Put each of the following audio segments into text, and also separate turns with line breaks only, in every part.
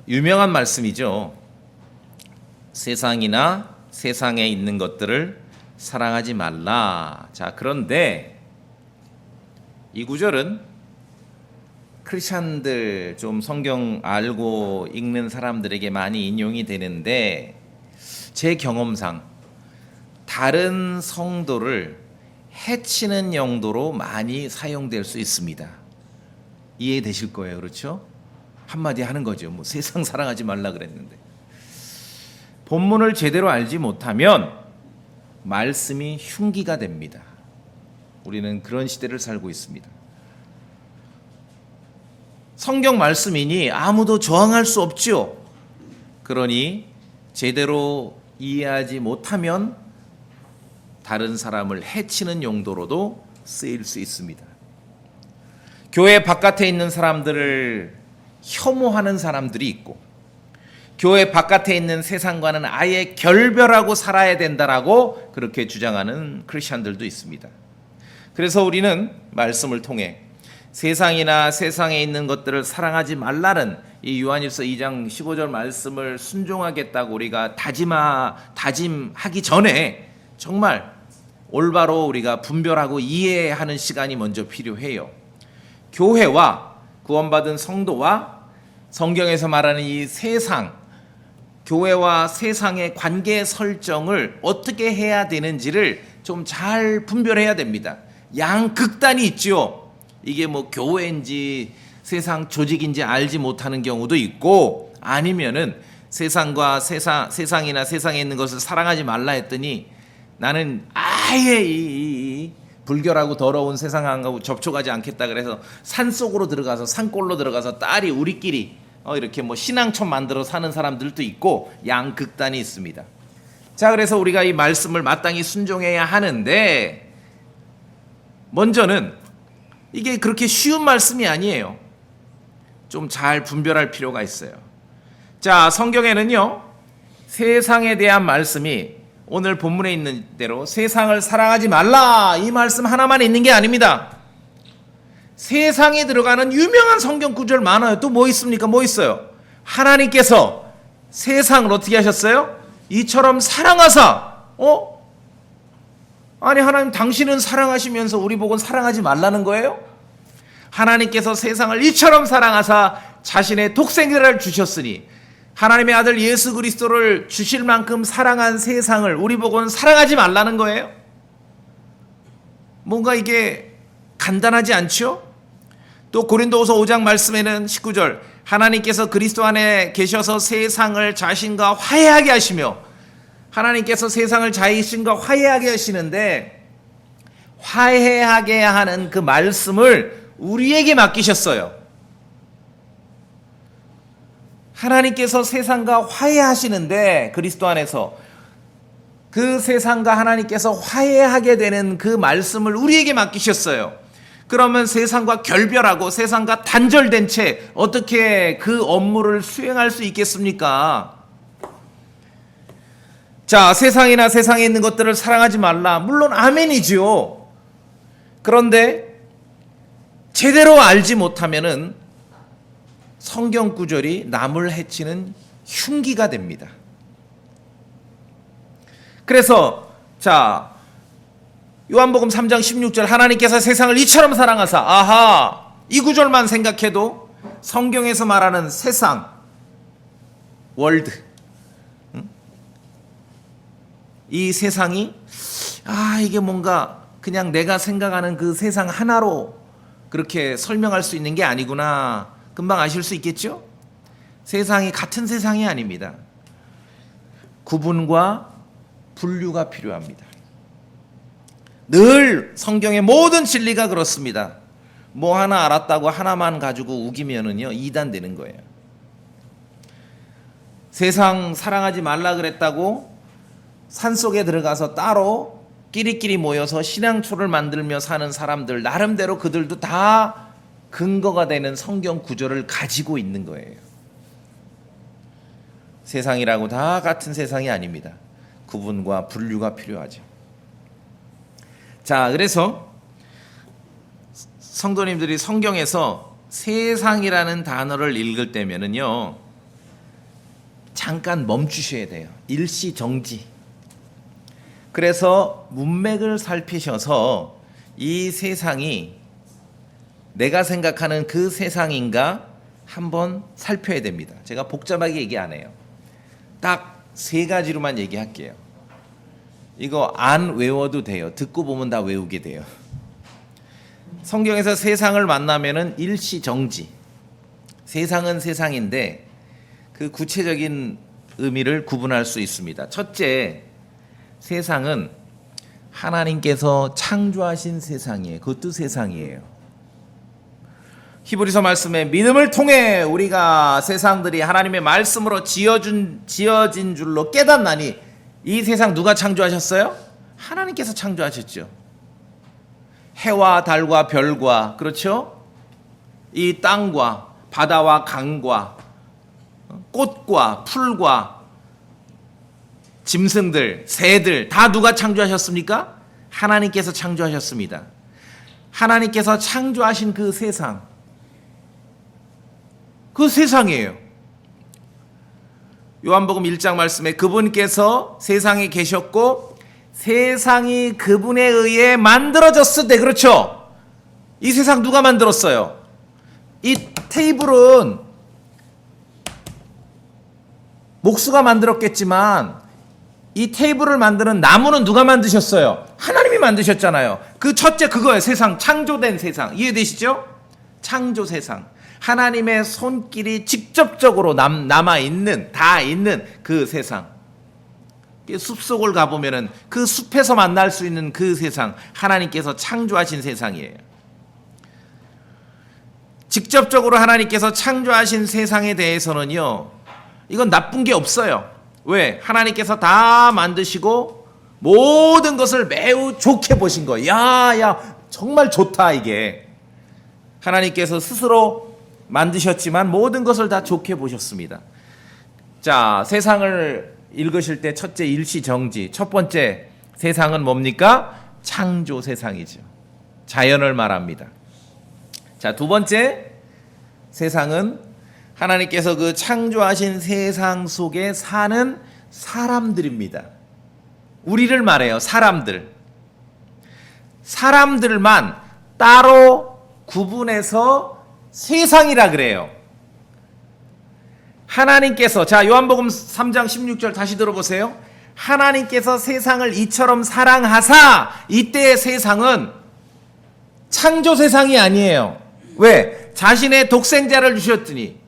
유명한 말씀이죠. 세상이나 세상에 있는 것들을 사랑하지 말라. 자, 그런데 이 구절은 크리스찬들, 좀 성경 알고 읽는 사람들에게 많이 인용이 되는데, 제 경험상 다른 성도를 해치는 용도로 많이 사용될 수 있습니다. 이해되실 거예요. 그렇죠? 한마디 하는 거죠. 뭐 세상 사랑하지 말라 그랬는데. 본문을 제대로 알지 못하면 말씀이 흉기가 됩니다. 우리는 그런 시대를 살고 있습니다. 성경 말씀이니 아무도 저항할 수 없지요. 그러니 제대로 이해하지 못하면 다른 사람을 해치는 용도로도 쓰일 수 있습니다. 교회 바깥에 있는 사람들을 혐오하는 사람들이 있고, 교회 바깥에 있는 세상과는 아예 결별하고 살아야 된다라고 그렇게 주장하는 크리스천들도 있습니다. 그래서 우리는 말씀을 통해 세상이나 세상에 있는 것들을 사랑하지 말라는 이 요한일서 2장 15절 말씀을 순종하겠다고 우리가 다짐하기 전에 정말 올바로 우리가 분별하고 이해하는 시간이 먼저 필요해요. 교회와 구원받은 성도와 성경에서 말하는 이 세상, 교회와 세상의 관계 설정을 어떻게 해야 되는지를 좀 잘 분별해야 됩니다. 양극단이 있지요. 이게 뭐 교회인지 세상 조직인지 알지 못하는 경우도 있고, 아니면은 세상이나 세상에 있는 것을 사랑하지 말라 했더니 나는 아예 이 불결하고 더러운 세상하고 접촉하지 않겠다 그래서 산속으로 들어가서 산골로 들어가서 딸이 우리끼리 이렇게 뭐 신앙촌 만들어 사는 사람들도 있고, 양극단이 있습니다. 자, 그래서 우리가 이 말씀을 마땅히 순종해야 하는데, 먼저는 이게 그렇게 쉬운 말씀이 아니에요. 좀 잘 분별할 필요가 있어요. 자, 성경에는요, 세상에 대한 말씀이 오늘 본문에 있는 대로 세상을 사랑하지 말라, 이 말씀 하나만 있는 게 아닙니다. 세상에 들어가는 유명한 성경 구절 많아요. 또 뭐 있습니까? 뭐 있어요? 하나님께서 세상을 어떻게 하셨어요? 이처럼 사랑하사. 아니, 하나님 당신은 사랑하시면서 우리 보고는 사랑하지 말라는 거예요? 하나님께서 세상을 이처럼 사랑하사 자신의 독생자를 주셨으니 하나님의 아들 예수 그리스도를 주실 만큼 사랑한 세상을 우리 보고는 사랑하지 말라는 거예요? 뭔가 이게 간단하지 않죠? 또 고린도후서 5장 말씀에는 19절, 하나님께서 그리스도 안에 계셔서 세상을 자신과 화해하게 하시며, 하나님께서 세상을 자신과 화해하게 하시는데 화해하게 하는 그 말씀을 우리에게 맡기셨어요. 하나님께서 세상과 화해하시는데 그리스도 안에서 그 세상과 하나님께서 화해하게 되는 그 말씀을 우리에게 맡기셨어요. 그러면 세상과 결별하고 세상과 단절된 채 어떻게 그 업무를 수행할 수 있겠습니까? 자, 세상이나 세상에 있는 것들을 사랑하지 말라. 물론 아멘이지요. 그런데 제대로 알지 못하면은 성경 구절이 남을 해치는 흉기가 됩니다. 그래서 자, 요한복음 3장 16절, 하나님께서 세상을 이처럼 사랑하사, 아하, 이 구절만 생각해도 성경에서 말하는 세상, 월드, 이 세상이 이게 뭔가 그냥 내가 생각하는 그 세상 하나로 그렇게 설명할 수 있는 게 아니구나, 금방 아실 수 있겠죠? 세상이 같은 세상이 아닙니다. 구분과 분류가 필요합니다. 늘 성경의 모든 진리가 그렇습니다. 뭐 하나 알았다고 하나만 가지고 우기면은요, 이단되는 거예요. 세상 사랑하지 말라 그랬다고 산속에 들어가서 따로 끼리끼리 모여서 신앙초를 만들며 사는 사람들, 나름대로 그들도 다 근거가 되는 성경 구절을 가지고 있는 거예요. 세상이라고 다 같은 세상이 아닙니다. 구분과 분류가 필요하죠. 자, 그래서 성도님들이 성경에서 세상이라는 단어를 읽을 때면은요, 잠깐 멈추셔야 돼요. 일시정지. 그래서 문맥을 살피셔서 이 세상이 내가 생각하는 그 세상인가 한번 살펴야 됩니다. 제가 복잡하게 얘기 안 해요. 딱 세 가지로만 얘기할게요. 이거 안 외워도 돼요. 듣고 보면 다 외우게 돼요. 성경에서 세상을 만나면은 일시정지. 세상은 세상인데 그 구체적인 의미를 구분할 수 있습니다. 첫째, 세상은 하나님께서 창조하신 세상이에요. 그것도 세상이에요. 히브리서 말씀에 믿음을 통해 우리가 세상들이 하나님의 말씀으로 지어진 줄로 깨닫나니, 이 세상 누가 창조하셨어요? 하나님께서 창조하셨죠. 해와 달과 별과, 그렇죠? 이 땅과 바다와 강과 꽃과 풀과 짐승들, 새들 다 누가 창조하셨습니까? 하나님께서 창조하셨습니다. 하나님께서 창조하신 그 세상, 그 세상이에요. 요한복음 1장 말씀에 그분께서 세상에 계셨고 세상이 그분에 의해 만들어졌으되, 그렇죠? 이 세상 누가 만들었어요? 이 테이블은 목수가 만들었겠지만 이 테이블을 만드는 나무는 누가 만드셨어요? 하나님이 만드셨잖아요. 그 첫째 그거예요. 세상, 창조된 세상. 이해되시죠? 창조 세상. 하나님의 손길이 직접적으로 남아있는, 다 있는 그 세상. 숲속을 가보면은 그 숲에서 만날 수 있는 그 세상, 하나님께서 창조하신 세상이에요. 직접적으로 하나님께서 창조하신 세상에 대해서는요, 이건 나쁜 게 없어요. 왜? 하나님께서 다 만드시고 모든 것을 매우 좋게 보신 거예요. 야, 정말 좋다 이게. 하나님께서 스스로 만드셨지만 모든 것을 다 좋게 보셨습니다. 자, 세상을 읽으실 때 첫째 일시정지, 첫 번째 세상은 뭡니까? 창조 세상이죠. 자연을 말합니다. 자, 두 번째 세상은 하나님께서 그 창조하신 세상 속에 사는 사람들입니다. 우리를 말해요. 사람들만 따로 구분해서 세상이라 그래요. 하나님께서, 자, 요한복음 3장 16절 다시 들어보세요. 하나님께서 세상을 이처럼 사랑하사, 이때의 세상은 창조 세상이 아니에요. 왜? 자신의 독생자를 주셨더니.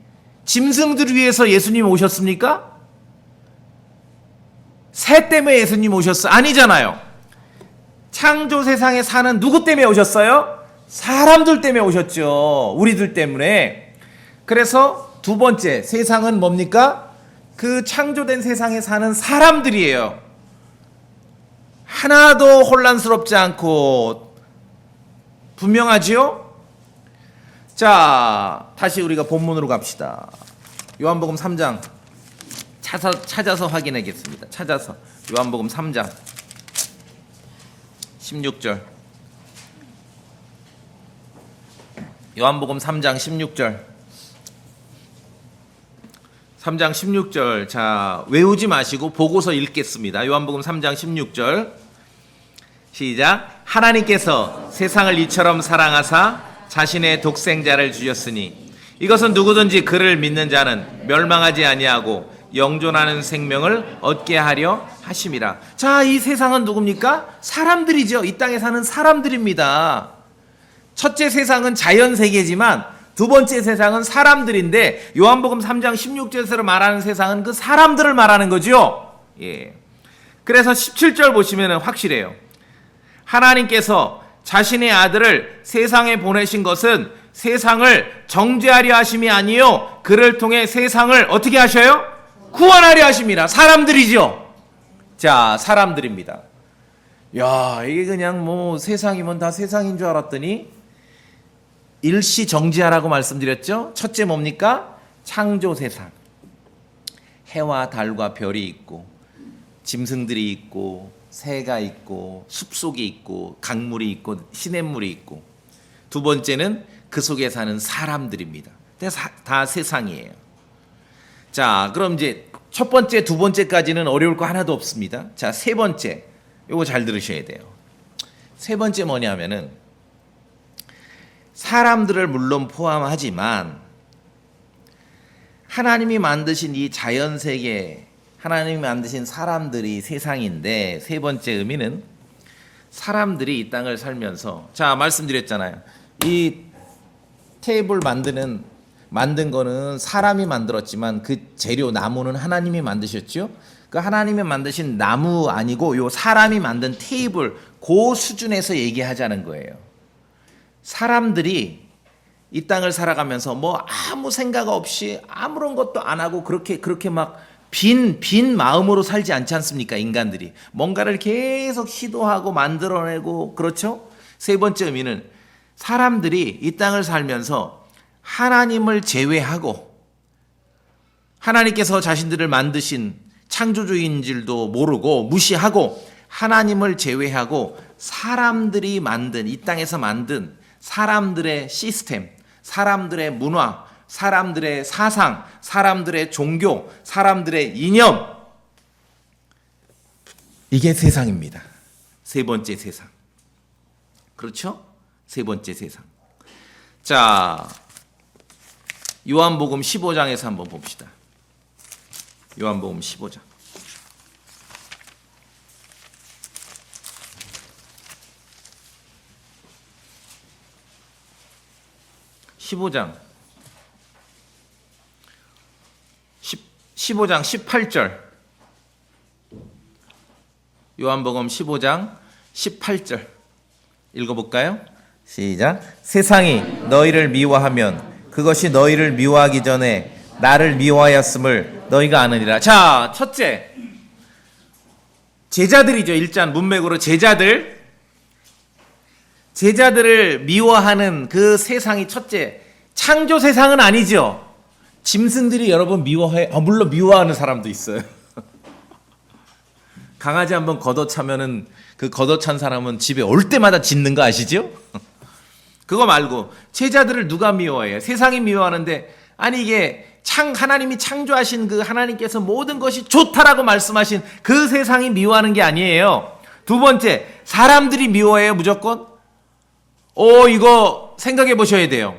짐승들 위해서 예수님 오셨습니까? 새 때문에 예수님 오셨어요? 아니잖아요. 창조 세상에 사는 누구 때문에 오셨어요? 사람들 때문에 오셨죠. 우리들 때문에. 그래서 두 번째 세상은 뭡니까? 그 창조된 세상에 사는 사람들이에요. 하나도 혼란스럽지 않고 분명하지요? 자, 다시 우리가 본문으로 갑시다. 요한복음 3장 찾아서 확인하겠습니다. 찾아서 요한복음 3장 16절. 요한복음 3장 16절. 3장 16절. 자, 외우지 마시고 보고서 읽겠습니다. 요한복음 3장 16절. 시작. 하나님께서 세상을 이처럼 사랑하사 자신의 독생자를 주셨으니 이것은 누구든지 그를 믿는 자는 멸망하지 아니하고 영존하는 생명을 얻게 하려 하심이라. 자, 이 세상은 누굽니까? 사람들이죠. 이 땅에 사는 사람들입니다. 첫째 세상은 자연 세계지만 두 번째 세상은 사람들인데, 요한복음 3장 16절에서 말하는 세상은 그 사람들을 말하는 거죠. 예. 그래서 17절 보시면 확실해요. 하나님께서 자신의 아들을 세상에 보내신 것은 세상을 정죄하려 하심이 아니요 그를 통해 세상을 어떻게 하셔요? 구원하려 하심이라. 사람들이죠. 자, 사람들입니다. 야, 이게 그냥 뭐 세상이면 다 세상인 줄 알았더니 일시 정지하라고 말씀드렸죠. 첫째 뭡니까? 창조 세상. 해와 달과 별이 있고 짐승들이 있고 새가 있고 숲속이 있고 강물이 있고 시냇물이 있고, 두 번째는 그 속에 사는 사람들입니다. 다 세상이에요. 자, 그럼 이제 첫 번째, 두 번째까지는 어려울 거 하나도 없습니다. 자, 세 번째. 요거 잘 들으셔야 돼요. 세 번째 뭐냐면은 사람들을 물론 포함하지만 하나님이 만드신 이 자연 세계, 하나님이 만드신 사람들이 세상인데, 세 번째 의미는 사람들이 이 땅을 살면서, 자, 말씀드렸잖아요. 이 테이블 만든 거는 사람이 만들었지만 그 재료 나무는 하나님이 만드셨죠. 그 하나님이 만드신 나무 아니고 요 사람이 만든 테이블, 그 수준에서 얘기하자는 거예요. 사람들이 이 땅을 살아가면서 뭐 아무 생각 없이 아무런 것도 안 하고 그렇게 막 빈 마음으로 살지 않지 않습니까? 인간들이 뭔가를 계속 시도하고 만들어내고, 그렇죠? 세 번째 의미는 사람들이 이 땅을 살면서 하나님을 제외하고, 하나님께서 자신들을 만드신 창조주인 줄도 모르고 무시하고, 하나님을 제외하고 사람들이 만든, 이 땅에서 만든 사람들의 시스템, 사람들의 문화, 사람들의 사상, 사람들의 종교, 사람들의 이념, 이게 세상입니다. 세 번째 세상. 그렇죠? 세 번째 세상. 자, 요한복음 15장에서 한번 봅시다. 요한복음 15장. (15장) 18절. 요한복음 15장 18절 읽어볼까요? 시작. 세상이 너희를 미워하면 그것이 너희를 미워하기 전에 나를 미워하였음을 너희가 아느니라. 자, 첫째, 제자들이죠. 일단 문맥으로 제자들을 미워하는 그 세상이, 첫째, 창조 세상은 아니죠. 짐승들이 여러분 미워해? 물론 미워하는 사람도 있어요. 강아지 한번 걷어차면은 그 걷어찬 사람은 집에 올 때마다 짖는 거 아시죠? 그거 말고 제자들을 누가 미워해요? 세상이 미워하는데, 아니 이게 하나님이 창조하신 그 하나님께서 모든 것이 좋다라고 말씀하신 그 세상이 미워하는 게 아니에요. 두 번째, 사람들이 미워해요, 무조건? 이거 생각해 보셔야 돼요.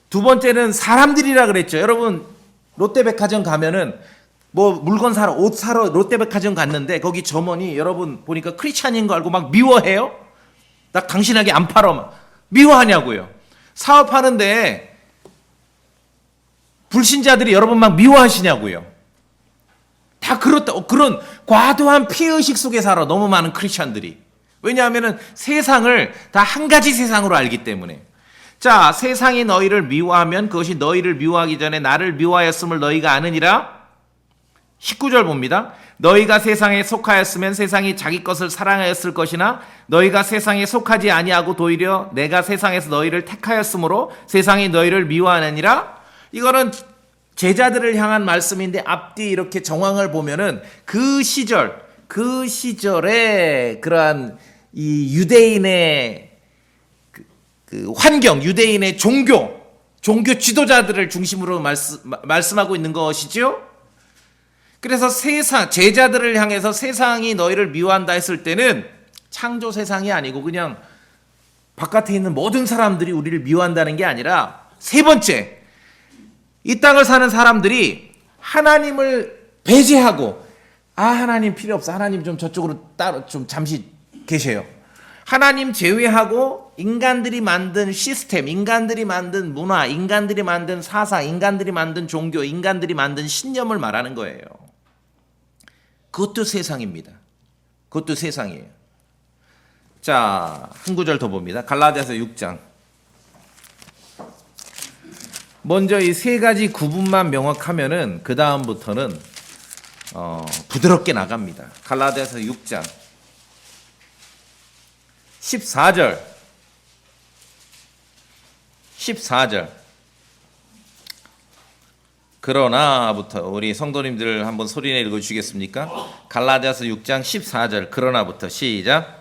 두 번째는 사람들이라 그랬죠. 여러분 롯데백화점 가면은 뭐 물건 사러, 옷 사러 롯데백화점 갔는데 거기 점원이 여러분 보니까 크리스찬인 거 알고 막 미워해요? 나 당신에게 안 팔아. 미워하냐고요. 사업하는데 불신자들이 여러분 막 미워하시냐고요. 다 그렇다. 그런 과도한 피의식 속에 살아, 너무 많은 크리스찬들이. 왜냐하면은 세상을 다 한 가지 세상으로 알기 때문에. 자, 세상이 너희를 미워하면 그것이 너희를 미워하기 전에 나를 미워하였음을 너희가 아느니라. 19절 봅니다. 너희가 세상에 속하였으면 세상이 자기 것을 사랑하였을 것이나 너희가 세상에 속하지 아니하고 도리어 내가 세상에서 너희를 택하였으므로 세상이 너희를 미워하느니라. 이거는 제자들을 향한 말씀인데, 앞뒤 이렇게 정황을 보면은 그 시절에 그러한 이 유대인의 그 환경, 유대인의 종교 지도자들을 중심으로 말씀하고 있는 것이죠. 그래서 제자들을 향해서 세상이 너희를 미워한다 했을 때는 창조 세상이 아니고 그냥 바깥에 있는 모든 사람들이 우리를 미워한다는 게 아니라, 세 번째, 이 땅을 사는 사람들이 하나님을 배제하고, 하나님 필요 없어, 하나님 좀 저쪽으로 따로 좀 잠시 계세요, 하나님 제외하고 인간들이 만든 시스템, 인간들이 만든 문화, 인간들이 만든 사상, 인간들이 만든 종교, 인간들이 만든 신념을 말하는 거예요. 그것도 세상입니다. 그것도 세상이에요. 자, 한 구절 더 봅니다. 갈라디아서 6장. 먼저 이 세 가지 구분만 명확하면은 그 다음부터는 부드럽게 나갑니다. 갈라디아서 6장 14절. 그러나부터 우리 성도님들 한번 소리내 읽어주시겠습니까? 갈라디아서 6장 14절. 그러나부터 시작.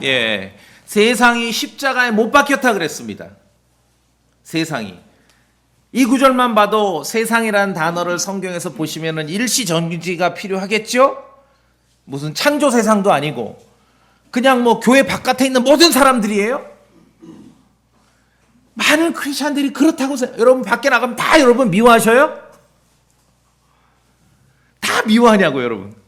예, 세상이 십자가에 못 박혔다 그랬습니다. 세상이. 이 구절만 봐도 세상이라는 단어를 성경에서 보시면은 일시정지가 필요하겠죠? 무슨 창조 세상도 아니고 그냥 뭐 교회 바깥에 있는 모든 사람들이에요? 많은 크리스찬들이 그렇다고 여러분 밖에 나가면 다 여러분 미워하셔요? 다 미워하냐고 여러분.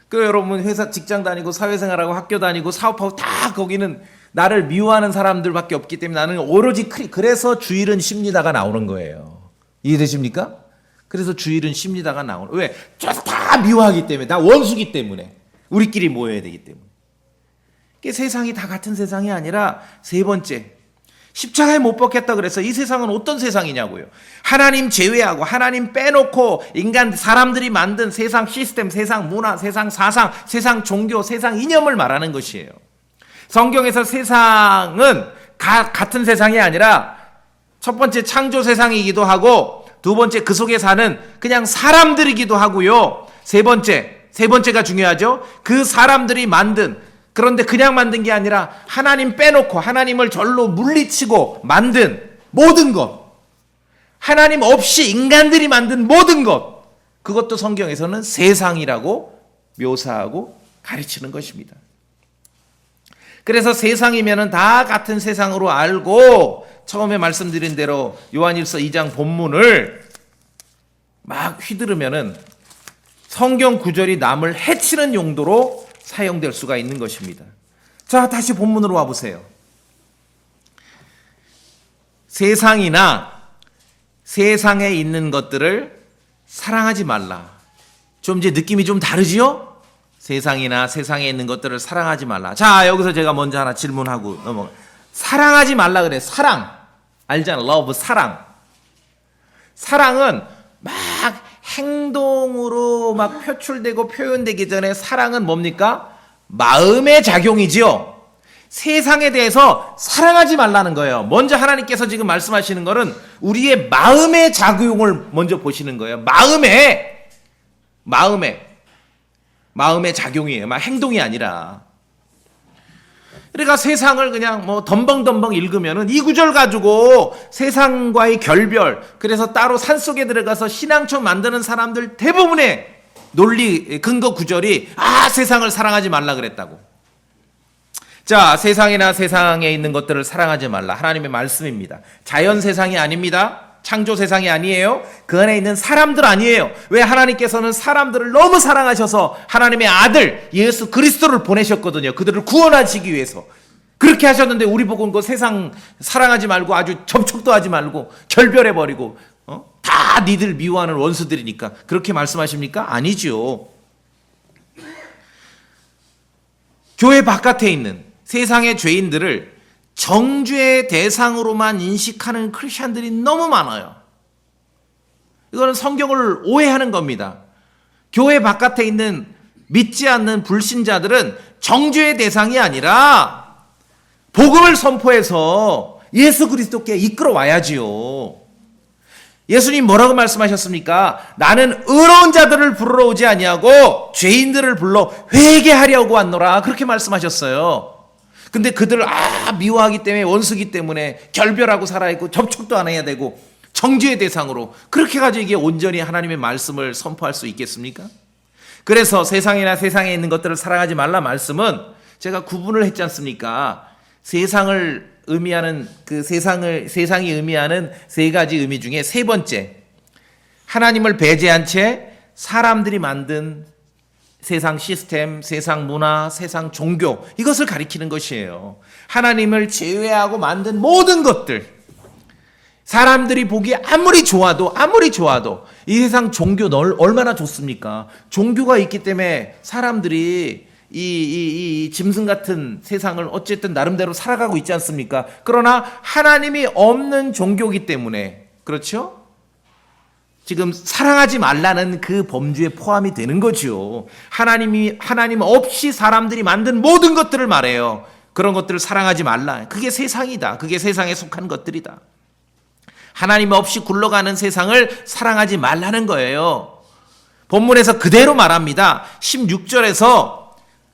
그 여러분 회사 직장 다니고 사회생활하고 학교 다니고 사업하고 다 거기는 나를 미워하는 사람들밖에 없기 때문에 나는 오로지 그래서 주일은 쉽니다가 나오는 거예요. 이해되십니까? 그래서 주일은 쉽니다가 나오는 왜? 다 미워하기 때문에 다 원수기 때문에 우리끼리 모여야 되기 때문에. 세상이 다 같은 세상이 아니라 세 번째 십자가에 못 박혔다 그래서 이 세상은 어떤 세상이냐고요. 하나님 제외하고 하나님 빼놓고 인간 사람들이 만든 세상 시스템, 세상 문화, 세상 사상, 세상 종교, 세상 이념을 말하는 것이에요. 성경에서 세상은 같은 세상이 아니라 첫 번째 창조 세상이기도 하고 두 번째 그 속에 사는 그냥 사람들이기도 하고요. 세 번째가 중요하죠. 그 사람들이 만든 그런데 그냥 만든 게 아니라 하나님 빼놓고 하나님을 절로 물리치고 만든 모든 것, 하나님 없이 인간들이 만든 모든 것, 그것도 성경에서는 세상이라고 묘사하고 가르치는 것입니다. 그래서 세상이면은 다 같은 세상으로 알고 처음에 말씀드린 대로 요한일서 2장 본문을 막 휘두르면은 성경 구절이 남을 해치는 용도로 사용될 수가 있는 것입니다. 자, 다시 본문으로 와보세요. 세상이나 세상에 있는 것들을 사랑하지 말라. 좀 이제 느낌이 좀 다르지요? 세상이나 세상에 있는 것들을 사랑하지 말라. 자, 여기서 제가 먼저 하나 질문하고 넘어가. 사랑하지 말라 그래. 사랑. 알잖아. love, 사랑. 사랑은 막 행동으로 막 표출되고 표현되기 전에 사랑은 뭡니까? 마음의 작용이지요. 세상에 대해서 사랑하지 말라는 거예요. 먼저 하나님께서 지금 말씀하시는 거는 우리의 마음의 작용을 먼저 보시는 거예요. 마음의 작용이에요. 막 행동이 아니라. 그러니까 세상을 그냥 뭐 덤벙덤벙 읽으면은 이 구절 가지고 세상과의 결별, 그래서 따로 산속에 들어가서 신앙처 만드는 사람들 대부분의 논리 근거 구절이 세상을 사랑하지 말라 그랬다고. 자, 세상이나 세상에 있는 것들을 사랑하지 말라. 하나님의 말씀입니다. 자연 세상이 아닙니다. 창조 세상이 아니에요. 그 안에 있는 사람들 아니에요. 왜? 하나님께서는 사람들을 너무 사랑하셔서 하나님의 아들 예수 그리스도를 보내셨거든요. 그들을 구원하시기 위해서. 그렇게 하셨는데 우리 보고 그 세상 사랑하지 말고 아주 접촉도 하지 말고 결별해버리고 다 니들 미워하는 원수들이니까 그렇게 말씀하십니까? 아니죠. 교회 바깥에 있는 세상의 죄인들을 정죄의 대상으로만 인식하는 크리스찬들이 너무 많아요. 이거는 성경을 오해하는 겁니다. 교회 바깥에 있는 믿지 않는 불신자들은 정죄의 대상이 아니라 복음을 선포해서 예수 그리스도께 이끌어와야지요. 예수님 뭐라고 말씀하셨습니까? 나는 의로운 자들을 부르러 오지 아니하고 죄인들을 불러 회개하려고 왔노라. 그렇게 말씀하셨어요. 근데 그들을 미워하기 때문에 원수기 때문에 결별하고 살아있고 접촉도 안 해야 되고 정죄의 대상으로 그렇게 가지고 이게 온전히 하나님의 말씀을 선포할 수 있겠습니까? 그래서 세상이나 세상에 있는 것들을 사랑하지 말라 말씀은 제가 구분을 했지 않습니까? 세상을 의미하는 세상이 의미하는 세 가지 의미 중에 세 번째, 하나님을 배제한 채 사람들이 만든 세상 시스템, 세상 문화, 세상 종교, 이것을 가리키는 것이에요. 하나님을 제외하고 만든 모든 것들, 사람들이 보기에 아무리 좋아도 이 세상 종교 얼마나 좋습니까? 종교가 있기 때문에 사람들이 이 짐승 같은 세상을 어쨌든 나름대로 살아가고 있지 않습니까? 그러나 하나님이 없는 종교이기 때문에, 그렇죠? 지금 사랑하지 말라는 그 범주에 포함이 되는 거죠. 하나님 없이 사람들이 만든 모든 것들을 말해요. 그런 것들을 사랑하지 말라. 그게 세상이다. 그게 세상에 속한 것들이다. 하나님 없이 굴러가는 세상을 사랑하지 말라는 거예요. 본문에서 그대로 말합니다. 16절에서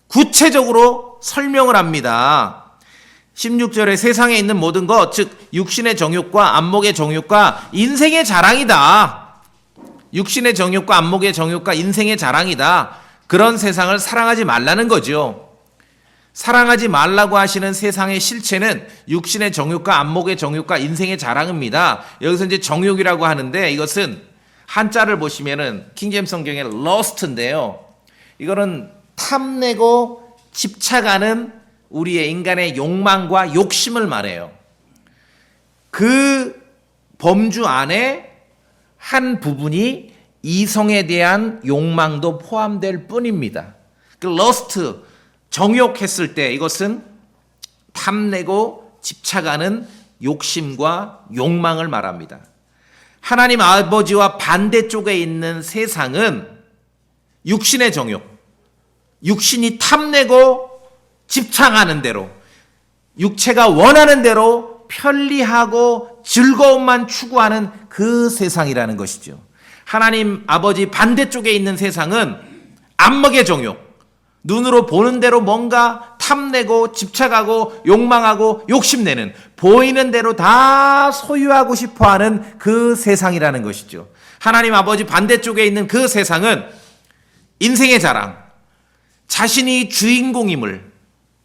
구체적으로 설명을 합니다. 16절에 세상에 있는 모든 것, 즉 육신의 정욕과 안목의 정욕과 인생의 자랑이다. 육신의 정욕과 안목의 정욕과 인생의 자랑이다. 그런 세상을 사랑하지 말라는 거죠. 사랑하지 말라고 하시는 세상의 실체는 육신의 정욕과 안목의 정욕과 인생의 자랑입니다. 여기서 이제 정욕이라고 하는데 이것은 한자를 보시면은 킹제임스 성경에 lust인데요. 이거는 탐내고 집착하는 우리의 인간의 욕망과 욕심을 말해요. 그 범주 안에 한 부분이 이성에 대한 욕망도 포함될 뿐입니다. 그 lust, 정욕했을 때 이것은 탐내고 집착하는 욕심과 욕망을 말합니다. 하나님 아버지와 반대쪽에 있는 세상은 육신의 정욕, 육신이 탐내고 집착하는 대로, 육체가 원하는 대로 편리하고 즐거움만 추구하는 그 세상이라는 것이죠. 하나님 아버지 반대쪽에 있는 세상은 안목의 정욕, 눈으로 보는 대로 뭔가 탐내고 집착하고 욕망하고 욕심내는, 보이는 대로 다 소유하고 싶어하는 그 세상이라는 것이죠. 하나님 아버지 반대쪽에 있는 그 세상은 인생의 자랑, 자신이 주인공임을,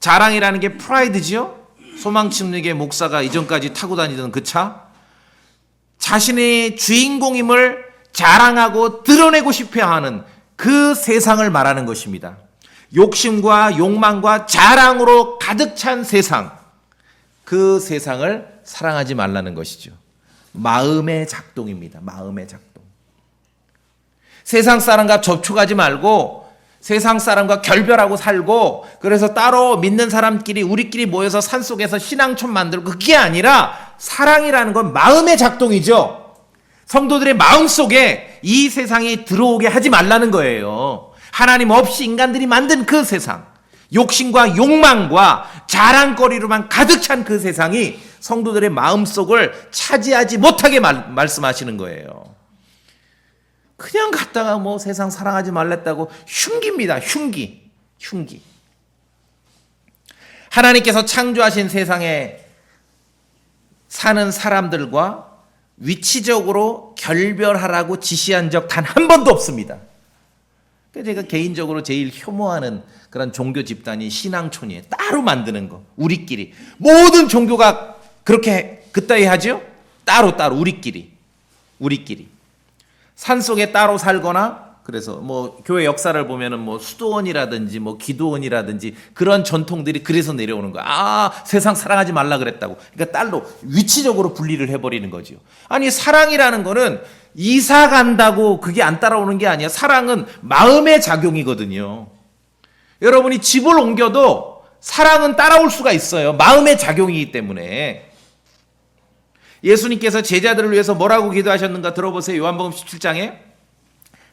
자랑이라는 게 프라이드지요. 소망침례계 목사가 이전까지 타고 다니던 그 차, 자신의 주인공임을 자랑하고 드러내고 싶어하는 그 세상을 말하는 것입니다. 욕심과 욕망과 자랑으로 가득 찬 세상, 그 세상을 사랑하지 말라는 것이죠. 마음의 작동입니다. 마음의 작동. 세상 사람과 접촉하지 말고 세상 사람과 결별하고 살고, 그래서 따로 믿는 사람끼리 우리끼리 모여서 산속에서 신앙촌 만들고, 그게 아니라 사랑이라는 건 마음의 작동이죠. 성도들의 마음속에 이 세상이 들어오게 하지 말라는 거예요. 하나님 없이 인간들이 만든 그 세상, 욕심과 욕망과 자랑거리로만 가득 찬 그 세상이 성도들의 마음속을 차지하지 못하게 말씀하시는 거예요. 그냥 갔다가 뭐 세상 사랑하지 말랬다고 흉기입니다. 흉기. 하나님께서 창조하신 세상에 사는 사람들과 위치적으로 결별하라고 지시한 적 단 한 번도 없습니다. 제가 개인적으로 제일 혐오하는 그런 종교 집단이 신앙촌이에요. 따로 만드는 거. 우리끼리. 모든 종교가 그렇게 그따위 하죠? 따로 우리끼리. 산속에 따로 살거나, 그래서 뭐 교회 역사를 보면은 뭐 수도원이라든지 뭐 기도원이라든지 그런 전통들이 그래서 내려오는 거야. 아, 세상 사랑하지 말라 그랬다고. 그러니까 딸로 위치적으로 분리를 해버리는 거죠. 아니, 사랑이라는 거는 이사 간다고 그게 안 따라오는 게 아니야. 사랑은 마음의 작용이거든요. 여러분이 집을 옮겨도 사랑은 따라올 수가 있어요. 마음의 작용이기 때문에. 예수님께서 제자들을 위해서 뭐라고 기도하셨는가 들어보세요. 요한복음 17장에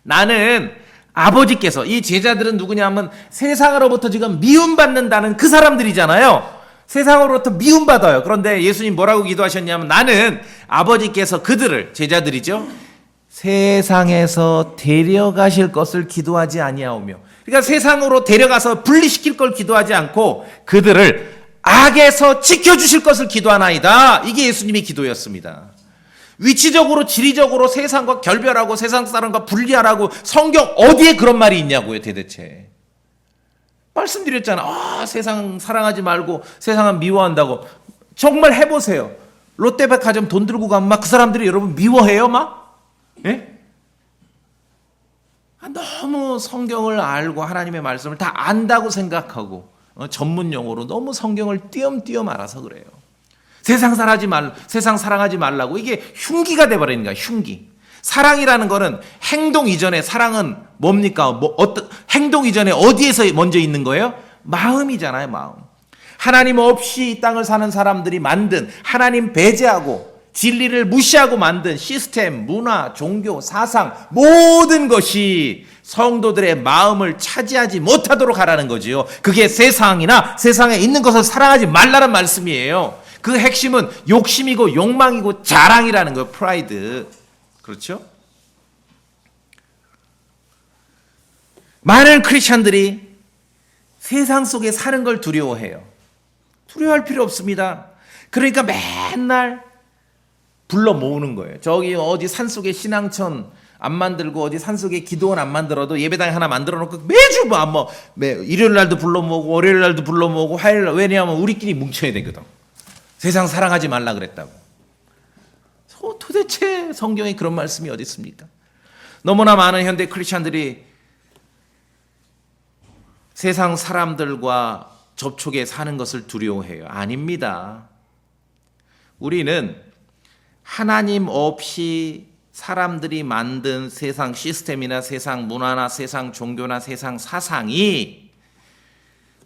나는 아버지께서, 이 제자들은 누구냐면 세상으로부터 지금 미움받는다는 그 사람들이잖아요. 세상으로부터 미움받아요. 그런데 예수님 뭐라고 기도하셨냐면 나는 아버지께서 그들을, 제자들이죠, 세상에서 데려가실 것을 기도하지 아니하오며, 그러니까 세상으로 데려가서 분리시킬 걸 기도하지 않고 그들을 악에서 지켜주실 것을 기도하나이다. 이게 예수님의 기도였습니다. 위치적으로 지리적으로 세상과 결별하고 세상 사람과 분리하라고 성경 어디에 그런 말이 있냐고요 대체. 말씀드렸잖아. 세상 사랑하지 말고 세상은 미워한다고. 정말 해보세요. 롯데백화점 돈 들고 가면 막 그 사람들이 여러분 미워해요 막? 예? 너무 성경을 알고 하나님의 말씀을 다 안다고 생각하고 전문 용어로 너무 성경을 띄엄띄엄 알아서 그래요. 세상 사랑하지 말라고. 이게 흉기가 돼버리는 거야. 흉기. 사랑이라는 거는 행동 이전에, 사랑은 뭡니까? 행동 이전에 어디에서 먼저 있는 거예요? 마음이잖아요. 마음. 하나님 없이 이 땅을 사는 사람들이 만든, 하나님 배제하고 진리를 무시하고 만든 시스템, 문화, 종교, 사상, 모든 것이 성도들의 마음을 차지하지 못하도록 하라는 거지요. 그게 세상이나 세상에 있는 것을 사랑하지 말라는 말씀이에요. 그 핵심은 욕심이고 욕망이고 자랑이라는 거예요. 프라이드. 그렇죠? 많은 크리스천들이 세상 속에 사는 걸 두려워해요. 두려워할 필요 없습니다. 그러니까 맨날 불러 모으는 거예요. 저기 어디 산속에 신앙천 안 만들고 어디 산속에 기도원 안 만들어도 예배당 하나 만들어 놓고 매주 일요일 날도 불러 모으고 월요일 날도 불러 모으고 화요일 날, 왜냐하면 우리끼리 뭉쳐야 되거든. 세상 사랑하지 말라 그랬다고. 도대체 성경에 그런 말씀이 어디 있습니까? 너무나 많은 현대 크리스찬들이 세상 사람들과 접촉에 사는 것을 두려워해요. 아닙니다. 우리는 하나님 없이 사람들이 만든 세상 시스템이나 세상 문화나 세상 종교나 세상 사상이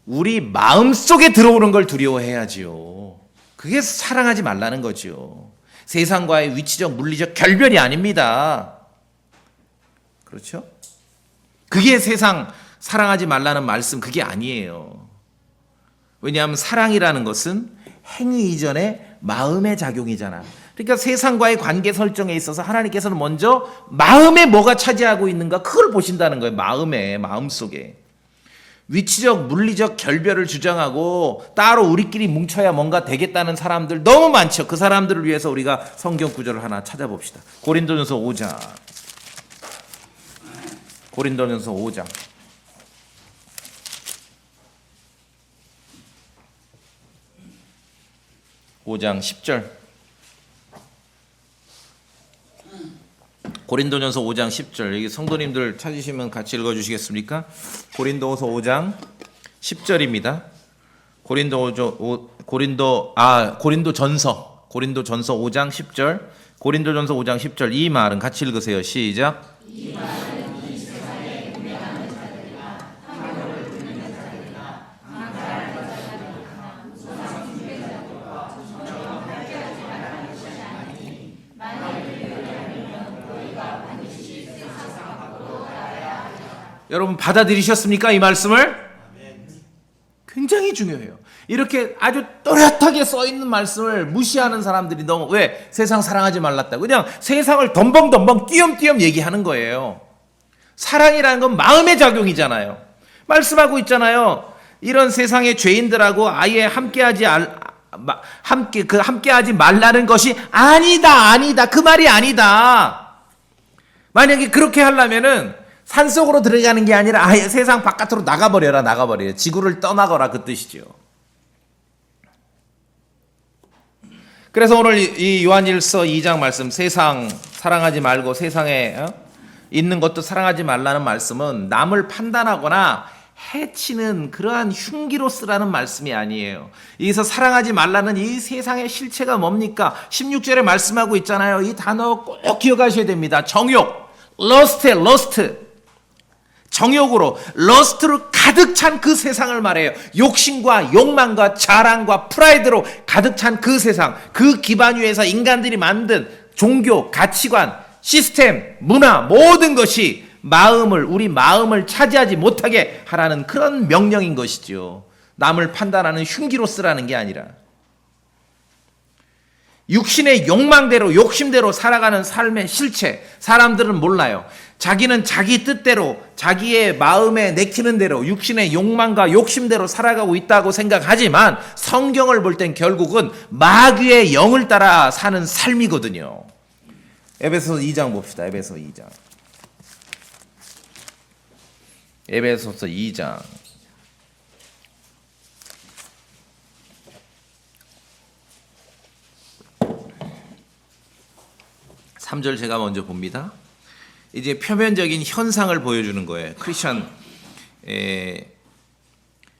우리 마음속에 들어오는 걸 두려워해야지요. 그게 사랑하지 말라는 거죠. 세상과의 위치적 물리적 결별이 아닙니다. 그렇죠? 그게 세상 사랑하지 말라는 말씀, 그게 아니에요. 왜냐하면 사랑이라는 것은 행위 이전에 마음의 작용이잖아. 그러니까 세상과의 관계 설정에 있어서 하나님께서는 먼저 마음에 뭐가 차지하고 있는가 그걸 보신다는 거예요. 마음속에. 위치적 물리적 결별을 주장하고 따로 우리끼리 뭉쳐야 뭔가 되겠다는 사람들 너무 많죠. 그 사람들을 위해서 우리가 성경 구절을 하나 찾아봅시다. 고린도전서 5장. 고린도전서 5장. (5장) 10절. 고린도전서 5장 10절. 여기 성도님들 찾으시면 같이 읽어주시겠습니까? 고린도서 5장 10절입니다. 고린도전서 5장 10절. 고린도전서 5장 10절. 이 말은 같이 읽으세요. 시작. 이 말은 이 세상에 운행하는 자들이나 탐욕을 부리는 자들이나 강탈하는 자들이나 우상 숭배는 자들과 저처럼 함께하지 말라는 것이 아니니 만일 그리하면 너희가 반드시 세상 밖으로 나가야 하리라. 여러분 받아들이셨습니까? 이 말씀을? 굉장히 중요해요. 이렇게 아주 또렷하게 써있는 말씀을 무시하는 사람들이 너무, 왜? 세상 사랑하지 말랐다. 그냥 세상을 덤벙덤벙 띄엄띄엄 얘기하는 거예요. 사랑이라는 건 마음의 작용이잖아요. 말씀하고 있잖아요. 이런 세상의 죄인들하고 아예 함께하지 말라는 것이 아니다. 그 말이 아니다. 만약에 그렇게 하려면은 산속으로 들어가는 게 아니라 아예 세상 바깥으로 나가버려라. 지구를 떠나거라, 그 뜻이죠. 그래서 오늘 이 요한일서 2장 말씀, 세상 사랑하지 말고 세상에 있는 것도 사랑하지 말라는 말씀은 남을 판단하거나 해치는 그러한 흉기로 쓰라는 말씀이 아니에요. 여기서 사랑하지 말라는 이 세상의 실체가 뭡니까? 16절에 말씀하고 있잖아요. 이 단어 꼭 기억하셔야 됩니다. 정욕, 러스트. 정욕으로, 러스트로 가득 찬 그 세상을 말해요. 욕심과 욕망과 자랑과 프라이드로 가득 찬 그 세상, 그 기반 위에서 인간들이 만든 종교, 가치관, 시스템, 문화, 모든 것이 우리 마음을 차지하지 못하게 하라는 그런 명령인 것이죠. 남을 판단하는 흉기로 쓰라는 게 아니라. 육신의 욕망대로, 욕심대로 살아가는 삶의 실체, 사람들은 몰라요. 자기는 자기 뜻대로, 자기의 마음에 내키는 대로, 육신의 욕망과 욕심대로 살아가고 있다고 생각하지만 성경을 볼 땐 결국은 마귀의 영을 따라 사는 삶이거든요. 에베소서 2장 봅시다. 에베소서 2장. 3절 제가 먼저 봅니다. 이제 표면적인 현상을 보여주는 거예요.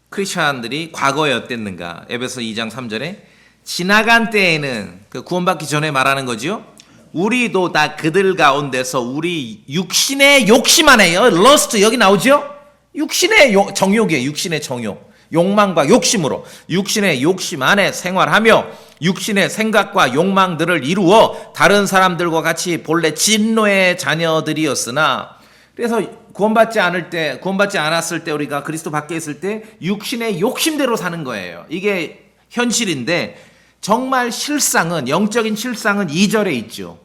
크리스천들이 과거에 어땠는가. 에베소 2장 3절에 지나간 때에는, 그 구원받기 전에 말하는 거죠. 우리도 다 그들 가운데서 우리 육신의 욕심 안에요. 러스트 여기 나오죠. 육신의 정욕이에요. 육신의 정욕. 욕망과 욕심으로 육신의 욕심 안에 생활하며 육신의 생각과 욕망들을 이루어 다른 사람들과 같이 본래 진노의 자녀들이었으나, 그래서 구원받지 않았을 때, 우리가 그리스도 밖에 있을 때 육신의 욕심대로 사는 거예요. 이게 현실인데 정말 실상은, 영적인 실상은 2절에 있죠.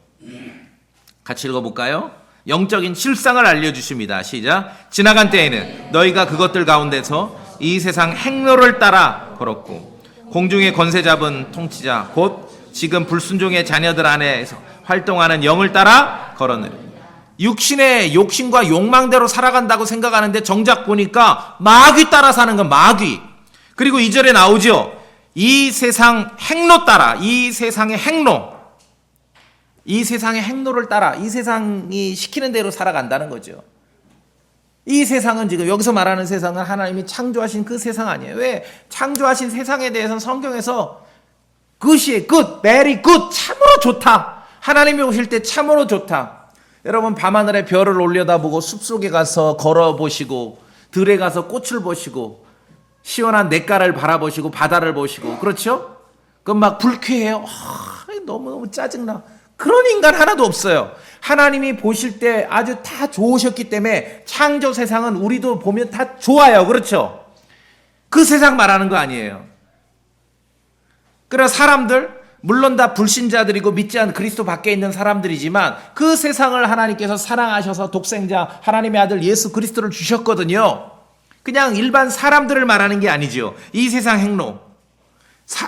같이 읽어볼까요? 영적인 실상을 알려주십니다. 시작. 지나간 때에는 너희가 그것들 가운데서 이 세상 행로를 따라 걸었고 공중의 권세 잡은 통치자 곧 지금 불순종의 자녀들 안에서 활동하는 영을 따라 걸었느니라. 육신의 욕심과 욕망대로 살아간다고 생각하는데 정작 보니까 마귀 따라 사는 건 마귀. 그리고 2절에 나오죠. 이 세상 행로 따라, 이 세상의 행로, 이 세상의 행로를 따라, 이 세상이 시키는 대로 살아간다는 거죠. 이 세상은 지금 여기서 말하는 세상은 하나님이 창조하신 그 세상 아니에요. 왜? 창조하신 세상에 대해서는 성경에서 굿이에요. 굿, very good, 참으로 좋다. 하나님이 오실 때 참으로 좋다. 여러분 밤하늘에 별을 올려다보고 숲속에 가서 걸어보시고 들에 가서 꽃을 보시고 시원한 냇가를 바라보시고 바다를 보시고 그렇죠? 그럼 막 불쾌해요. 너무너무 짜증나. 그런 인간 하나도 없어요. 하나님이 보실 때 아주 다 좋으셨기 때문에 창조 세상은 우리도 보면 다 좋아요. 그렇죠? 그 세상 말하는 거 아니에요. 그러나 사람들 물론 다 불신자들이고 믿지 않는 그리스도 밖에 있는 사람들이지만 그 세상을 하나님께서 사랑하셔서 독생자 하나님의 아들 예수 그리스도를 주셨거든요. 그냥 일반 사람들을 말하는 게 아니죠. 이 세상 행로,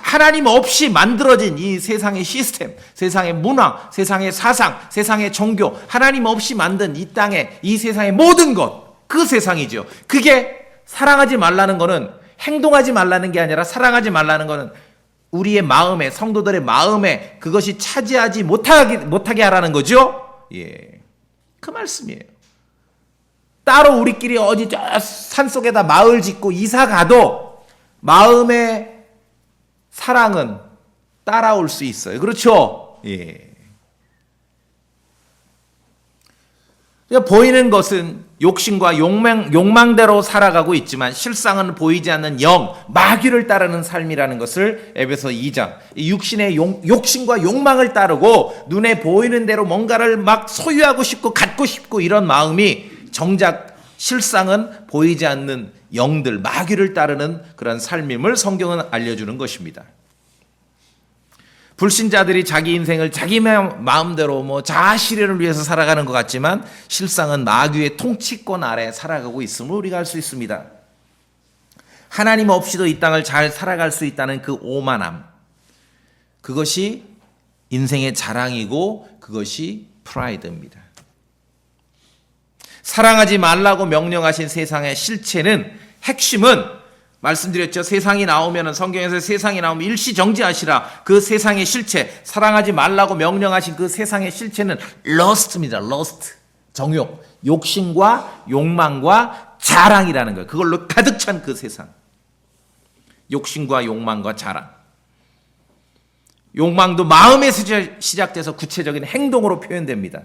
하나님 없이 만들어진 이 세상의 시스템, 세상의 문화, 세상의 사상, 세상의 종교, 하나님 없이 만든 이 땅에 이 세상의 모든 것, 그 세상이죠. 그게 사랑하지 말라는 거는 행동하지 말라는 게 아니라 사랑하지 말라는 거는 우리의 마음에, 성도들의 마음에 그것이 차지하지 못하게 하라는 거죠. 예, 그 말씀이에요. 따로 우리끼리 어디 저 산속에다 마을 짓고 이사 가도 마음의 사랑은 따라올 수 있어요. 그렇죠? 예. 보이는 것은 욕심과 욕망대로 살아가고 있지만 실상은 보이지 않는 영, 마귀를 따르는 삶이라는 것을 에베소 2장 육신의 욕심과 욕망을 따르고 눈에 보이는 대로 뭔가를 막 소유하고 싶고 갖고 싶고 이런 마음이 정작 실상은 보이지 않는 영들, 마귀를 따르는 그런 삶임을 성경은 알려주는 것입니다. 불신자들이 자기 인생을 자기 마음대로 자아 실현을 위해서 살아가는 것 같지만 실상은 마귀의 통치권 아래 살아가고 있음을 우리가 알 수 있습니다. 하나님 없이도 이 땅을 잘 살아갈 수 있다는 그 오만함, 그것이 인생의 자랑이고 그것이 프라이드입니다. 사랑하지 말라고 명령하신 세상의 실체는, 핵심은 말씀드렸죠. 세상이 나오면, 성경에서 세상이 나오면 일시정지하시라. 그 세상의 실체, 사랑하지 말라고 명령하신 그 세상의 실체는 lust입니다. lust, 정욕, 욕심과 욕망과 자랑이라는 거예요. 그걸로 가득 찬 그 세상. 욕심과 욕망과 자랑. 욕망도 마음에서 시작돼서 구체적인 행동으로 표현됩니다.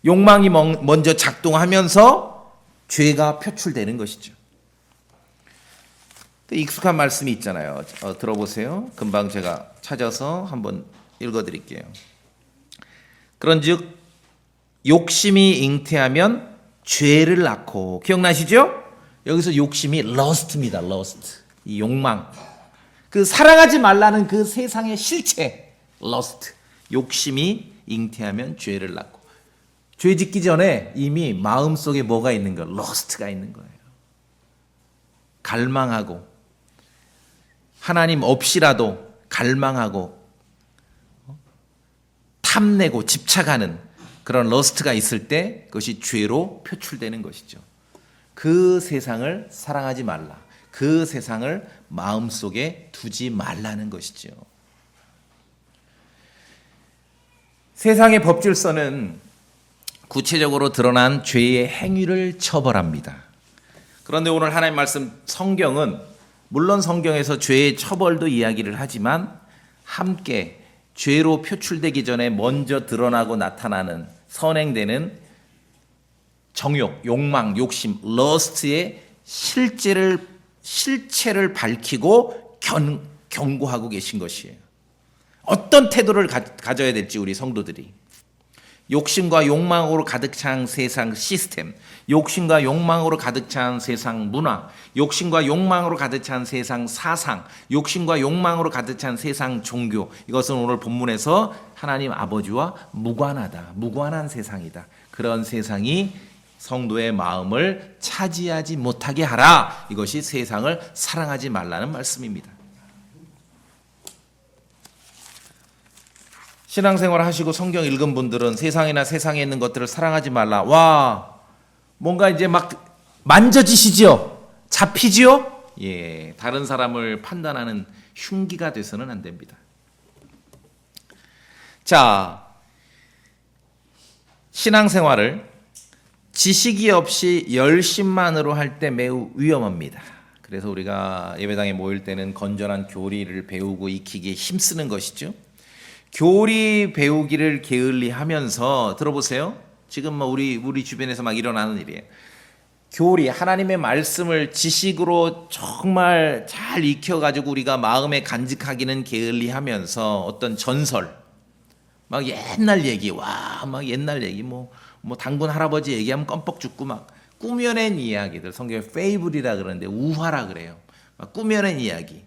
욕망이 먼저 작동하면서 죄가 표출되는 것이죠. 익숙한 말씀이 있잖아요. 들어보세요. 금방 제가 찾아서 한번 읽어드릴게요. 그런즉 욕심이 잉태하면 죄를 낳고, 기억나시죠? 여기서 욕심이 lust입니다. lust, 이 욕망, 그 사랑하지 말라는 그 세상의 실체, lust, 욕심이 잉태하면 죄를 낳고. 죄 짓기 전에 이미 마음속에 뭐가 있는 거예요? lust가 있는 거예요. 갈망하고, 하나님 없이라도 갈망하고 탐내고 집착하는 그런 러스트가 있을 때 그것이 죄로 표출되는 것이죠. 그 세상을 사랑하지 말라. 그 세상을 마음속에 두지 말라는 것이죠. 세상의 법질서는 구체적으로 드러난 죄의 행위를 처벌합니다. 그런데 오늘 하나님 말씀 성경은 물론 성경에서 죄의 처벌도 이야기를 하지만 함께 죄로 표출되기 전에 먼저 드러나고 나타나는, 선행되는 정욕, 욕망, 욕심, 러스트의 실체를 밝히고 경고하고 계신 것이에요. 어떤 태도를 가져야 될지 우리 성도들이. 욕심과 욕망으로 가득 찬 세상 시스템, 욕심과 욕망으로 가득 찬 세상 문화, 욕심과 욕망으로 가득 찬 세상 사상, 욕심과 욕망으로 가득 찬 세상 종교, 이것은 오늘 본문에서 하나님 아버지와 무관하다, 무관한 세상이다. 그런 세상이 성도의 마음을 차지하지 못하게 하라. 이것이 세상을 사랑하지 말라는 말씀입니다. 신앙생활 하시고 성경 읽은 분들은 세상이나 세상에 있는 것들을 사랑하지 말라. 와, 뭔가 이제 막 만져지시지요? 잡히지요? 예, 다른 사람을 판단하는 흉기가 돼서는 안 됩니다. 자, 신앙생활을 지식이 없이 열심만으로 할 때 매우 위험합니다. 그래서 우리가 예배당에 모일 때는 건전한 교리를 배우고 익히기에 힘쓰는 것이죠. 교리 배우기를 게을리하면서 들어보세요. 지금 뭐 우리 주변에서 막 일어나는 일이에요. 교리, 하나님의 말씀을 지식으로 정말 잘 익혀가지고 우리가 마음에 간직하기는 게을리하면서 어떤 전설, 막 옛날 얘기, 막 옛날 얘기, 뭐 단군 할아버지 얘기하면 껌뻑 죽고 막 꾸며낸 이야기들, 성경에 페이블이라 그러는데 우화라 그래요. 막 꾸며낸 이야기.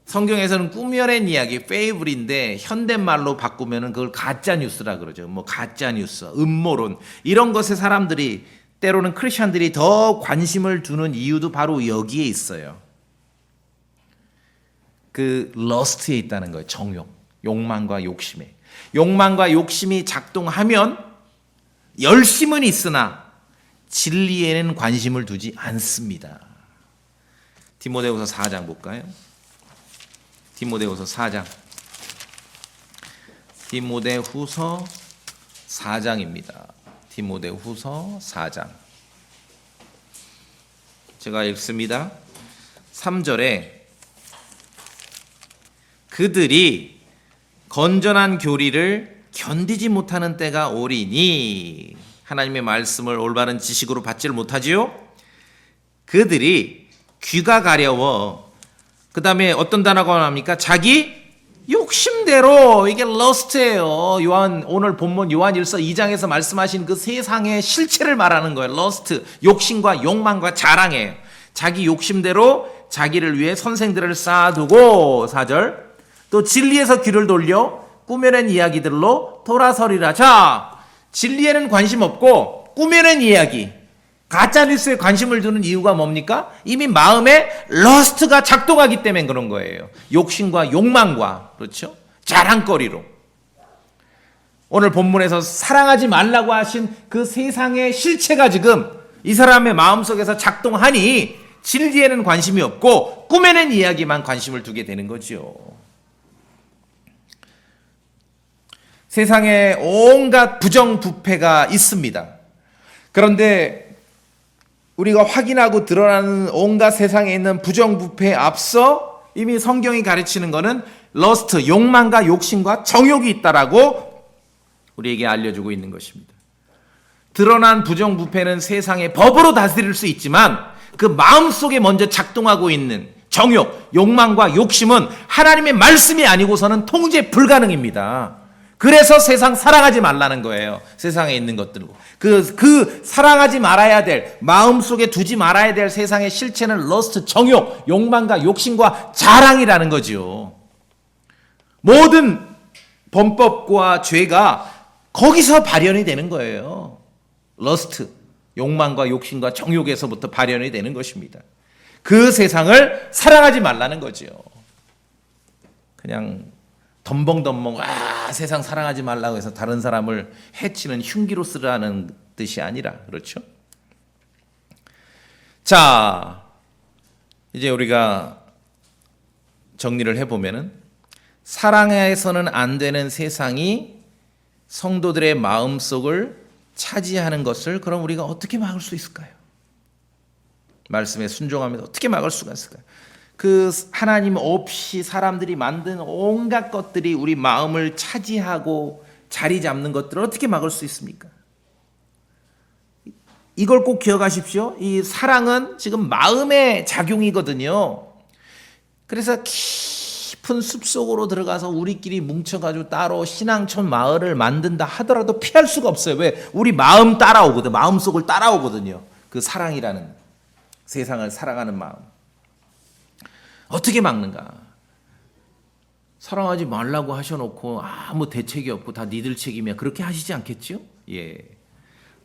성경에서는 꾸며낸 이야기, 페이블인데 현대말로 바꾸면은 그걸 가짜 뉴스라 그러죠. 뭐 가짜 뉴스, 음모론 이런 것에 사람들이 때로는 크리스천들이 더 관심을 두는 이유도 바로 여기에 있어요. 그 러스트에 있다는 거예요. 정욕, 욕망과 욕심에. 욕망과 욕심이 작동하면 열심은 있으나 진리에는 관심을 두지 않습니다. 디모데후서 4장 볼까요? 디모데후서 4장. 디모데후서 4장입니다. 디모데후서 4장. 제가 읽습니다. 3절에 그들이 건전한 교리를 견디지 못하는 때가 오리니 하나님의 말씀을 올바른 지식으로 받지를 못하지요. 그들이 귀가 가려워 그 다음에 어떤 단어가 나옵니까? 자기 욕심대로. 이게 러스트예요. 오늘 본문 요한 1서 2장에서 말씀하신 그 세상의 실체를 말하는 거예요. 러스트, 욕심과 욕망과 자랑이에요. 자기 욕심대로 자기를 위해 선생들을 쌓아두고 4절 또 진리에서 귀를 돌려 꾸며낸 이야기들로 돌아서리라. 자, 진리에는 관심 없고 꾸며낸 이야기, 가짜뉴스에 관심을 두는 이유가 뭡니까? 이미 마음에 러스트가 작동하기 때문에 그런 거예요. 욕심과 욕망과, 그렇죠? 자랑거리로. 오늘 본문에서 사랑하지 말라고 하신 그 세상의 실체가 지금 이 사람의 마음속에서 작동하니 진리에는 관심이 없고 꾸며낸 이야기만 관심을 두게 되는 거죠. 세상에 온갖 부정부패가 있습니다. 그런데 우리가 확인하고 드러나는 온갖 세상에 있는 부정부패에 앞서 이미 성경이 가르치는 것은 러스트, 욕망과 욕심과 정욕이 있다라고 우리에게 알려주고 있는 것입니다. 드러난 부정부패는 세상의 법으로 다스릴 수 있지만 그 마음속에 먼저 작동하고 있는 정욕, 욕망과 욕심은 하나님의 말씀이 아니고서는 통제 불가능입니다. 그래서 세상 사랑하지 말라는 거예요. 세상에 있는 것들로. 그 사랑하지 말아야 될, 마음속에 두지 말아야 될 세상의 실체는 러스트, 정욕, 욕망과 욕심과 자랑이라는 거지요. 모든 범법과 죄가 거기서 발현이 되는 거예요. 러스트, 욕망과 욕심과 정욕에서부터 발현이 되는 것입니다. 그 세상을 사랑하지 말라는 거지요. 그냥 덤벙덤벙 세상 사랑하지 말라고 해서 다른 사람을 해치는 흉기로 쓰라는 뜻이 아니라, 그렇죠? 자, 이제 우리가 정리를 해보면은 사랑해서는 안 되는 세상이 성도들의 마음속을 차지하는 것을 그럼 우리가 어떻게 막을 수 있을까요? 말씀에 순종하면서 어떻게 막을 수가 있을까요? 그 하나님 없이 사람들이 만든 온갖 것들이 우리 마음을 차지하고 자리 잡는 것들을 어떻게 막을 수 있습니까? 이걸 꼭 기억하십시오. 이 사랑은 지금 마음의 작용이거든요. 그래서 깊은 숲속으로 들어가서 우리끼리 뭉쳐가지고 따로 신앙촌 마을을 만든다 하더라도 피할 수가 없어요. 왜? 우리 마음 따라오거든. 마음속을 따라오거든요. 그 사랑이라는, 세상을 사랑하는 마음. 어떻게 막는가? 사랑하지 말라고 하셔놓고 아무 대책이 없고 다 니들 책임이야. 그렇게 하시지 않겠죠? 예.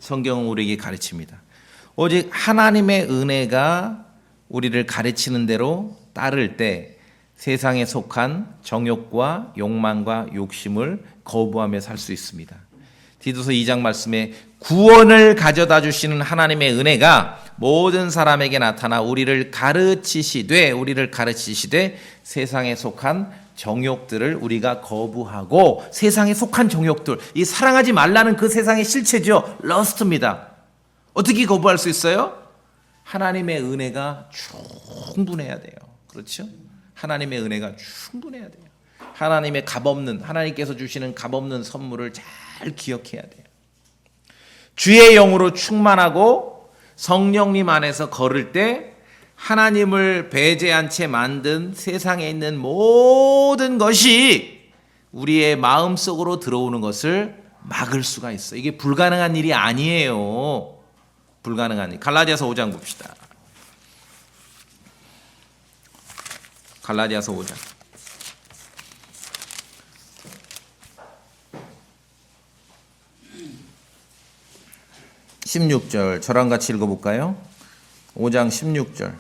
성경은 우리에게 가르칩니다. 오직 하나님의 은혜가 우리를 가르치는 대로 따를 때 세상에 속한 정욕과 욕망과 욕심을 거부하며 살 수 있습니다. 디도서 2장 말씀에 구원을 가져다 주시는 하나님의 은혜가 모든 사람에게 나타나 우리를 가르치시되 세상에 속한 정욕들을 우리가 거부하고, 세상에 속한 정욕들, 이 사랑하지 말라는 그 세상의 실체죠. 러스트입니다. 어떻게 거부할 수 있어요? 하나님의 은혜가 충분해야 돼요. 그렇죠? 하나님의 은혜가 충분해야 돼요. 하나님의 값없는, 하나님께서 주시는 값없는 선물을 잘 기억해야 돼요. 주의 영으로 충만하고 성령님 안에서 걸을 때 하나님을 배제한 채 만든 세상에 있는 모든 것이 우리의 마음속으로 들어오는 것을 막을 수가 있어요. 이게 불가능한 일이 아니에요. 불가능한 일. 갈라디아서 5장 봅시다. 갈라디아서 5장 16절 저랑 같이 읽어볼까요? 5장 16절.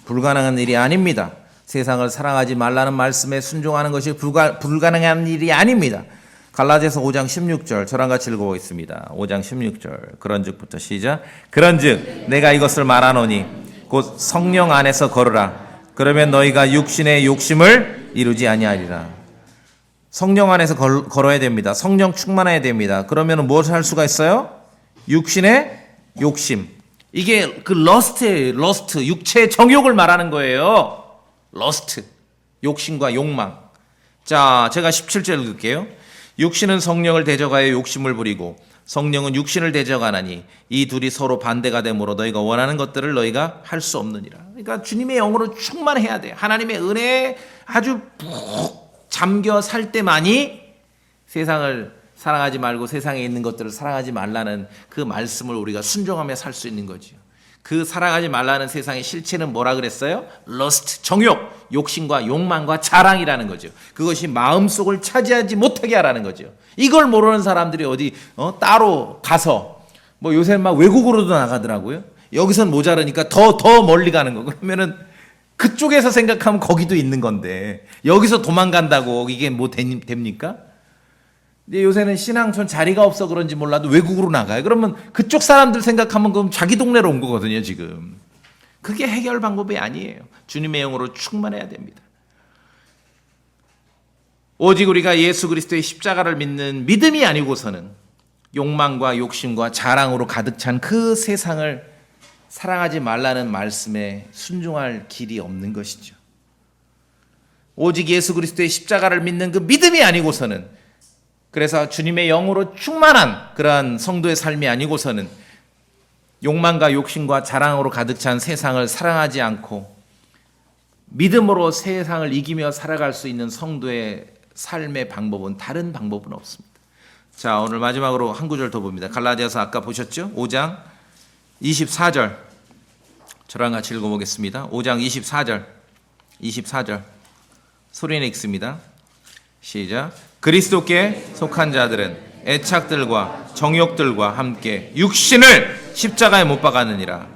불가능한 일이 아닙니다. 세상을 사랑하지 말라는 말씀에 순종하는 것이 불가능한 일이 아닙니다. 갈라디아서 5장 16절 저랑 같이 읽어보겠습니다. 5장 16절 그런즉부터 시작. 그런즉 내가 이것을 말하노니 곧 성령 안에서 걸으라. 그러면 너희가 육신의 욕심을 이루지 아니하리라. 성령 안에서 걸어야 됩니다. 성령 충만해야 됩니다. 그러면 무엇을 할 수가 있어요? 육신의 욕심. 이게 그 러스트예요. 러스트. 육체의 정욕을 말하는 거예요. 러스트. 욕심과 욕망. 자, 제가 17절 읽을게요. 육신은 성령을 대적하여 욕심을 부리고 성령은 육신을 대적하나니 이 둘이 서로 반대가 되므로 너희가 원하는 것들을 너희가 할 수 없느니라. 그러니까 주님의 영으로 충만해야 돼. 하나님의 은혜에 아주 푹 잠겨 살 때만이 세상을 사랑하지 말고 세상에 있는 것들을 사랑하지 말라는 그 말씀을 우리가 순종하며 살 수 있는 거죠. 그 사랑하지 말라는 세상의 실체는 뭐라 그랬어요? 러스트, 정욕, 욕심과 욕망과 자랑이라는 거죠. 그것이 마음속을 차지하지 못하게 하라는 거죠. 이걸 모르는 사람들이 어디 따로 가서 뭐 요새 막 외국으로도 나가더라고요. 여기선 모자르니까 더 멀리 가는 거. 그러면은 그쪽에서 생각하면 거기도 있는 건데 여기서 도망간다고 이게 뭐 됩니까? 근데 요새는 신앙촌 자리가 없어 그런지 몰라도 외국으로 나가요. 그러면 그쪽 사람들 생각하면 그럼 자기 동네로 온 거거든요, 지금. 그게 해결 방법이 아니에요. 주님의 영으로 충만해야 됩니다. 오직 우리가 예수 그리스도의 십자가를 믿는 믿음이 아니고서는 욕망과 욕심과 자랑으로 가득 찬 그 세상을 사랑하지 말라는 말씀에 순종할 길이 없는 것이죠. 오직 예수 그리스도의 십자가를 믿는 그 믿음이 아니고서는, 그래서 주님의 영으로 충만한 그러한 성도의 삶이 아니고서는 욕망과 욕심과 자랑으로 가득 찬 세상을 사랑하지 않고 믿음으로 세상을 이기며 살아갈 수 있는 성도의 삶의 방법은, 다른 방법은 없습니다. 자, 오늘 마지막으로 한 구절 더 봅니다. 갈라디아서 아까 보셨죠? 5장 24절 저랑 같이 읽어보겠습니다. 5장 24절 소리내 읽습니다. 시작. 그리스도께 속한 자들은 애착들과 정욕들과 함께 육신을 십자가에 못 박았느니라.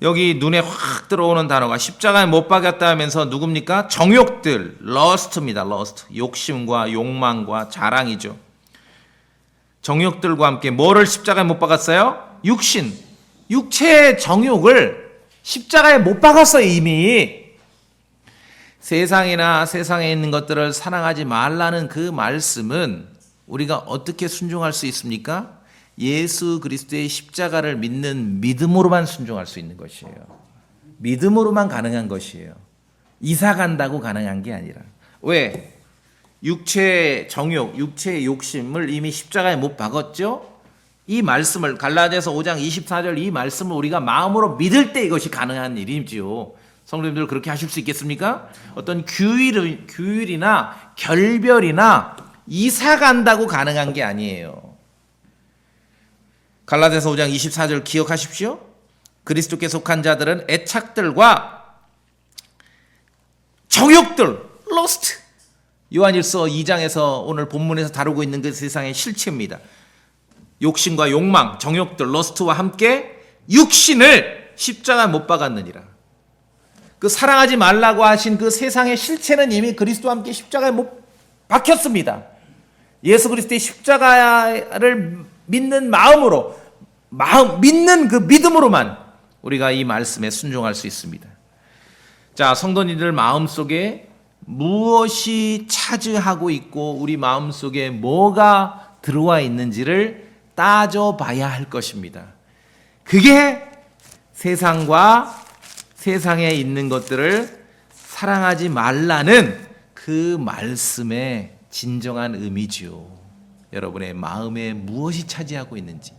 여기 눈에 확 들어오는 단어가 십자가에 못 박았다 하면서 누굽니까? 정욕들, 러스트입니다. 러스트. 욕심과 욕망과 자랑이죠. 정욕들과 함께 뭐를 십자가에 못 박았어요? 육신. 육체의 정욕을 십자가에 못 박았어요, 이미. 세상이나 세상에 있는 것들을 사랑하지 말라는 그 말씀은 우리가 어떻게 순종할 수 있습니까? 예수 그리스도의 십자가를 믿는 믿음으로만 순종할 수 있는 것이에요. 믿음으로만 가능한 것이에요. 이사 간다고 가능한 게 아니라. 왜? 육체의 정욕, 육체의 욕심을 이미 십자가에 못 박았죠? 이 말씀을, 갈라디아서 5장 24절 이 말씀을 우리가 마음으로 믿을 때 이것이 가능한 일이지요. 성도님들 그렇게 하실 수 있겠습니까? 어떤 규율이나 결별이나 이사 간다고 가능한 게 아니에요. 갈라디아서 5장 24절 기억하십시오. 그리스도께 속한 자들은 애착들과 정욕들, 로스트. 요한일서 2장에서 오늘 본문에서 다루고 있는 그 세상의 실체입니다. 욕심과 욕망, 정욕들, 러스트와 함께 육신을 십자가에 못 박았느니라. 그 사랑하지 말라고 하신 그 세상의 실체는 이미 그리스도와 함께 십자가에 못 박혔습니다. 예수 그리스도의 십자가를 믿는 마음으로, 믿는 그 믿음으로만 우리가 이 말씀에 순종할 수 있습니다. 자, 성도님들 마음속에 무엇이 차지하고 있고 우리 마음속에 뭐가 들어와 있는지를 따져봐야 할 것입니다. 그게 세상과 세상에 있는 것들을 사랑하지 말라는 그 말씀의 진정한 의미지요. 여러분의 마음에 무엇이 차지하고 있는지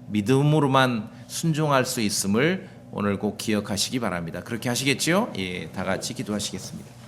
믿음으로만 순종할 수 있음을 오늘 꼭 기억하시기 바랍니다. 그렇게 하시겠죠? 예, 다 같이 기도하시겠습니다.